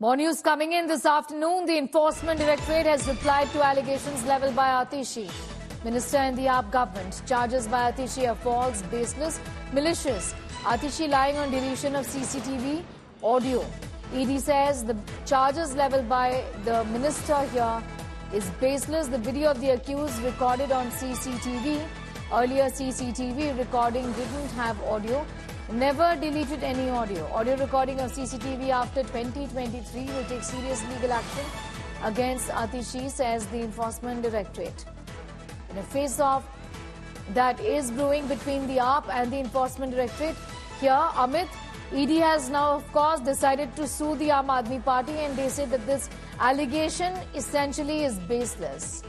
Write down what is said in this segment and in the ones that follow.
More news coming in this afternoon. The Enforcement Directorate has replied to allegations levelled by Atishi, Minister in the AAP government. Charges by Atishi are false, baseless, malicious. Atishi lying on deletion of CCTV audio. ED says the charges levelled by the minister here is baseless. The video of the accused recorded on CCTV. Earlier CCTV recording didn't have audio. Never deleted any audio. Audio recording of CCTV after 2023 will take serious legal action against Atishi, says the Enforcement Directorate. In a face-off that is brewing between the AAP and the Enforcement Directorate, here, Amit, ED has now, of course, decided to sue the Aam Aadmi Party, and they say that this allegation essentially is baseless.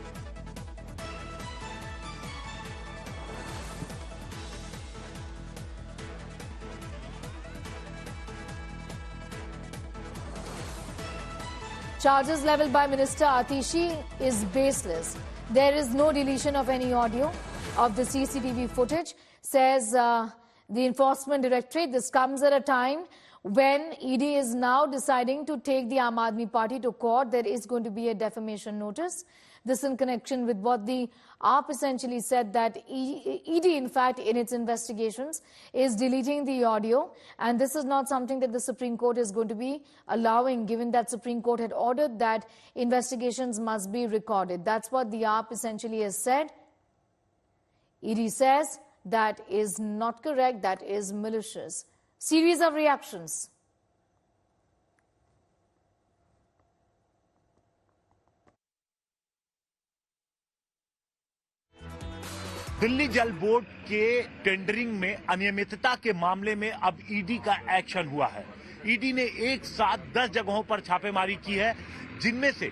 Charges levelled by Minister Atishi is baseless. There is no deletion of any audio of the CCTV footage, says the Enforcement Directorate. This comes at a time when ED is now deciding to take the Aam Aadmi Party to court. There is going to be a defamation notice. This in connection with what the AAP essentially said, that ED, in fact, in its investigations, is deleting the audio. And this is not something that the Supreme Court is going to be allowing, given that Supreme Court had ordered that investigations must be recorded. That's what the AAP essentially has said. ED says that is not correct, that is malicious. Series of reactions. Delhi जल board के tendering में अनियमितता के मामले में अब ED का action हुआ है। ईडी ने एक साथ 10 जगहों पर छापेमारी की है, जिनमें से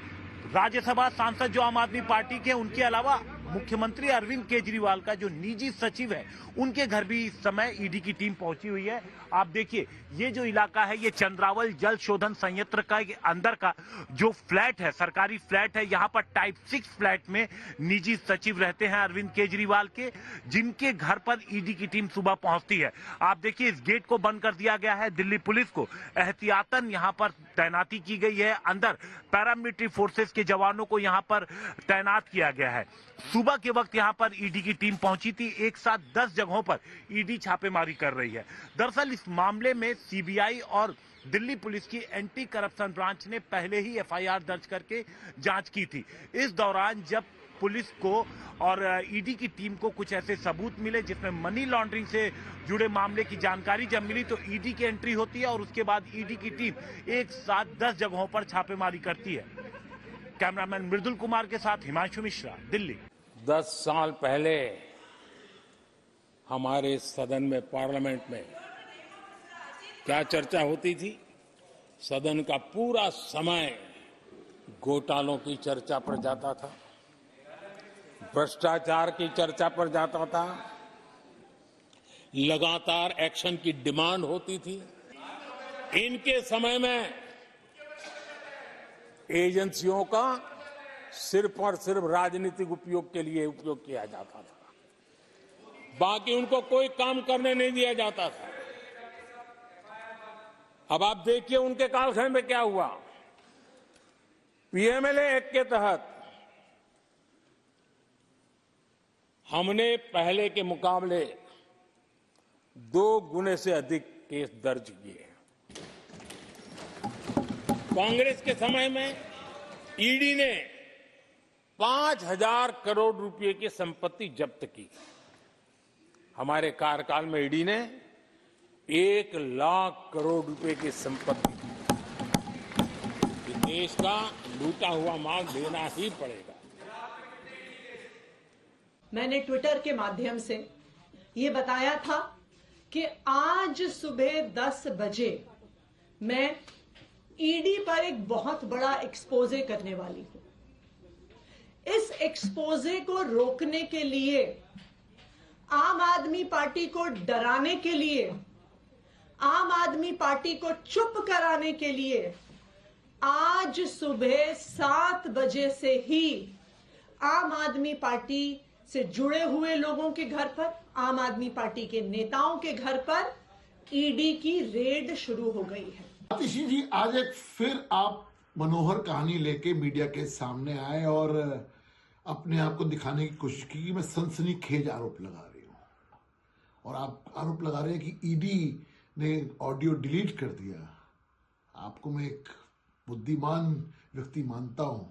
राज्यसभा सांसद जो आम आदमी पार्टी के, उनके अलावा मुख्यमंत्री अरविंद केजरीवाल का जो निजी सचिव है, उनके घर भी इस समय ईडी की टीम पहुंची हुई है। आप देखिए, ये जो इलाका है, ये चंद्रावल जल शोधन संयंत्र का अंदर का जो फ्लैट है, सरकारी फ्लैट है, यहाँ पर टाइप 6 फ्लैट में निजी सचिव रहते हैं अरविंद केजरीवाल के, जिनके घर पर ईडी की टीम सुबह पहुंचती है। आप देखिए, इस गेट को बंद कर दिया गया है। दिल्ली पुलिस को एहतियातन यहाँ पर तैनाती की गई है। अंदर पैरामिलिट्री फोर्सेस के जवानों को यहाँ पर तैनात किया गया है। सुबह के वक्त यहाँ पर ईडी की टीम पहुंची थी। एक साथ 10 जगहों पर ईडी छापेमारी कर रही है। दरअसल इस मामले में सीबीआई और दिल्ली पुलिस की एंटी करप्शन ब्रांच ने पहले ही एफआईआर दर्ज करके जांच की थी। इस दौरान जब पुलिस को और ईडी की टीम को कुछ ऐसे सबूत मिले जिसमें मनी लॉन्ड्रिंग से जुड़े मामले की जानकारी जब मिली, तो ईडी की एंट्री होती है और उसके बाद ईडी की टीम एक साथ 10 जगहों पर छापेमारी करती है। कैमरामैन मृदुल कुमार के साथ हिमांशु मिश्रा, दिल्ली। 10 साल पहले हमारे सदन में, पार्लियामेंट में क्या चर्चा होती थी? सदन का पूरा समय घोटालों की चर्चा पर जाता था, भ्रष्टाचार की चर्चा पर जाता था, लगातार एक्शन की डिमांड होती थी। इनके समय में एजेंसियों का सिर्फ और सिर्फ राजनीतिक उपयोग के लिए उपयोग किया जाता था, बाकी उनको कोई काम करने नहीं दिया जाता था। अब आप देखिए उनके कालखंड में क्या हुआ। पीएमएलए एक्ट के तहत हमने पहले के मुकाबले 2 गुने से अधिक केस दर्ज किए। कांग्रेस के समय में ईडी ने 5000 करोड़ रुपए की संपत्ति जब्त की। हमारे कार्यकाल में ईडी ने 1 लाख करोड़ रुपए की संपत्ति की। देश का लूटा हुआ माल देना ही पड़ेगा। मैंने ट्विटर के माध्यम से ये बताया था कि आज सुबह 10 बजे मैं ईडी पर एक बहुत बड़ा एक्सपोजे करने वाली हूं। इस एक्सपोजे को रोकने के लिए, आम आदमी पार्टी को डराने के लिए, आम आदमी पार्टी को चुप कराने के लिए आज सुबह 7 बजे से ही आम आदमी पार्टी से जुड़े हुए लोगों के घर पर, आम आदमी पार्टी के नेताओं के घर पर ईडी की रेड शुरू हो गई है। आतिशी जी, आज एक फिर आप मनोहर कहानी लेके मीडिया के सामने आए और अपने आप को दिखाने की कोशिश की कि मैं सनसनीखेज आरोप लगा रही हूं, और आप आरोप लगा रहे हैं कि ईडी ने ऑडियो डिलीट कर दिया। आपको मैं एक बुद्धिमान व्यक्ति मानता हूं,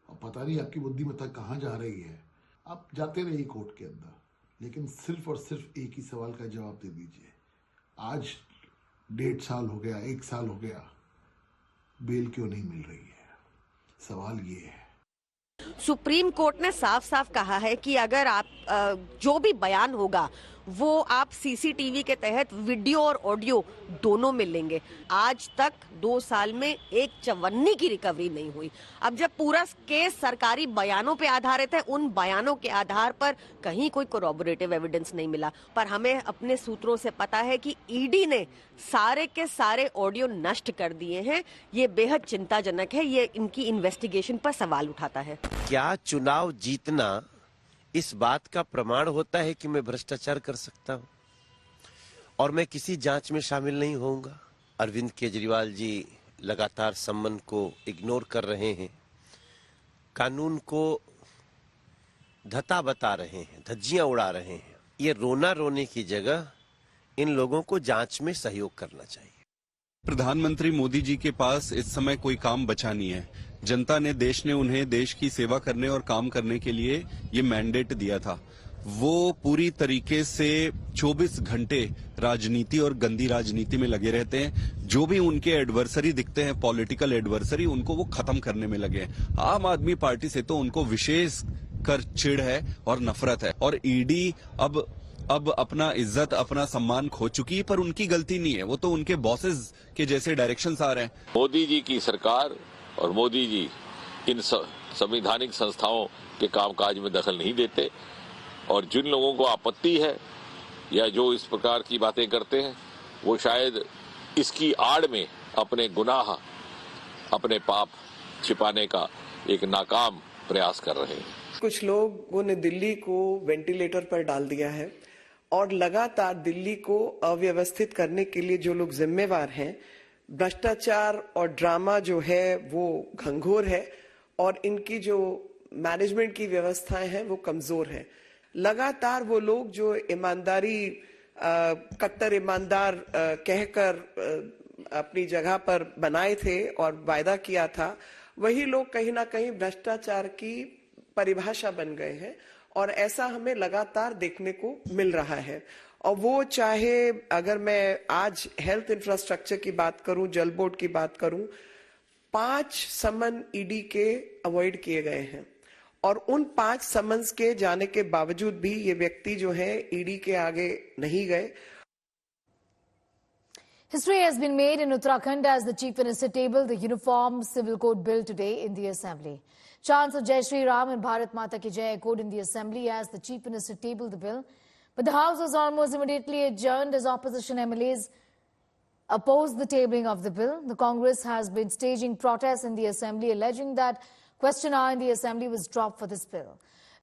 और पता नहीं आपकी बुद्धिमत्ता कहां जा रही है। आप जाते रहिए कोर्ट के अंदर, लेकिन सिर्फ और सिर्फ एक ही सवाल का जवाब दे दीजिए। आज 1.5 साल हो गया, 1 साल हो गया, बेल क्यों नहीं मिल रही है? सवाल ये है। सुप्रीम कोर्ट ने साफ साफ कहा है कि अगर आप जो भी बयान होगा वो आप सीसीटीवी के तहत वीडियो और ऑडियो दोनों में लेंगे। आज तक 2 साल में एक चवन्नी की रिकवरी नहीं हुई। अब जब पूरा केस सरकारी बयानों पे आधारित है, उन बयानों के आधार पर कहीं कोई कोरोबोरेटिव एविडेंस नहीं मिला, पर हमें अपने सूत्रों से पता है कि ईडी ने सारे के सारे ऑडियो नष्ट कर दिए हैं। ये बेहद चिंताजनक है। ये इनकी इन्वेस्टिगेशन पर सवाल उठाता है। क्या चुनाव जीतना इस बात का प्रमाण होता है कि मैं भ्रष्टाचार कर सकता हूं और मैं किसी जांच में शामिल नहीं होऊंगा? अरविंद केजरीवाल जी लगातार सम्मन को इग्नोर कर रहे हैं, कानून को धता बता रहे हैं, धज्जियां उड़ा रहे हैं। ये रोना रोने की जगह इन लोगों को जांच में सहयोग करना चाहिए। प्रधानमंत्री मोदी जी के पास इस समय कोई काम बचा नहीं है। जनता ने, देश ने उन्हें देश की सेवा करने और काम करने के लिए ये मैंडेट दिया था। वो पूरी तरीके से 24 घंटे राजनीति और गंदी राजनीति में लगे रहते हैं। जो भी उनके एडवर्सरी दिखते हैं, पॉलिटिकल एडवर्सरी, उनको वो खत्म करने में लगे हैं। आम आदमी पार्टी से तो उनको विशेष कर चिढ़ है और नफरत है। और ईडी अब अपना इज्जत, अपना सम्मान खो चुकी है, पर उनकी गलती नहीं है। वो तो उनके बॉसेस के जैसे डायरेक्शंस आ रहे हैं। मोदी जी की सरकार और मोदी जी इन संवैधानिक संस्थाओं के कामकाज में दखल नहीं देते, और जिन लोगों को आपत्ति है या जो इस प्रकार की बातें करते हैं, वो शायद इसकी आड़ में अपने गुनाह, अपने पाप छिपाने का एक नाकाम प्रयास कर रहे हैं। कुछ लोगों ने दिल्ली को वेंटिलेटर पर डाल दिया है, और लगातार दिल्ली को अव्यवस्थित करने के लिए जो लोग जिम्मेवार हैं, भ्रष्टाचार और ड्रामा जो है वो घंघोर है, और इनकी जो मैनेजमेंट की व्यवस्थाएं हैं वो कमजोर है। लगातार वो लोग जो ईमानदारी, कट्टर ईमानदार कहकर अपनी जगह पर बनाए थे और वायदा किया था, वही लोग कहीं ना कहीं भ्रष्टाचार की परिभाषा बन गए हैं, और ऐसा हमें लगातार देखने को मिल रहा है। और वो चाहे, अगर मैं आज हेल्थ इंफ्रास्ट्रक्चर की बात करूं, जल बोर्ड की बात करूं, 5 समन ईडी के अवॉइड किए गए हैं, और उन 5 समन्स के जाने के बावजूद भी ये व्यक्ति जो है ईडी के आगे नहीं गए। History has been made in Uttarakhand as the Chief Minister tabled the Uniform Civil Code Bill today in the Assembly. Chants of Jai Shri Ram and Bharat Mata Ki Jai echoed in the Assembly as the Chief Minister tabled the bill. But the House was almost immediately adjourned as opposition MLAs opposed the tabling of the bill. The Congress has been staging protests in the Assembly, alleging that question hour in the Assembly was dropped for this bill.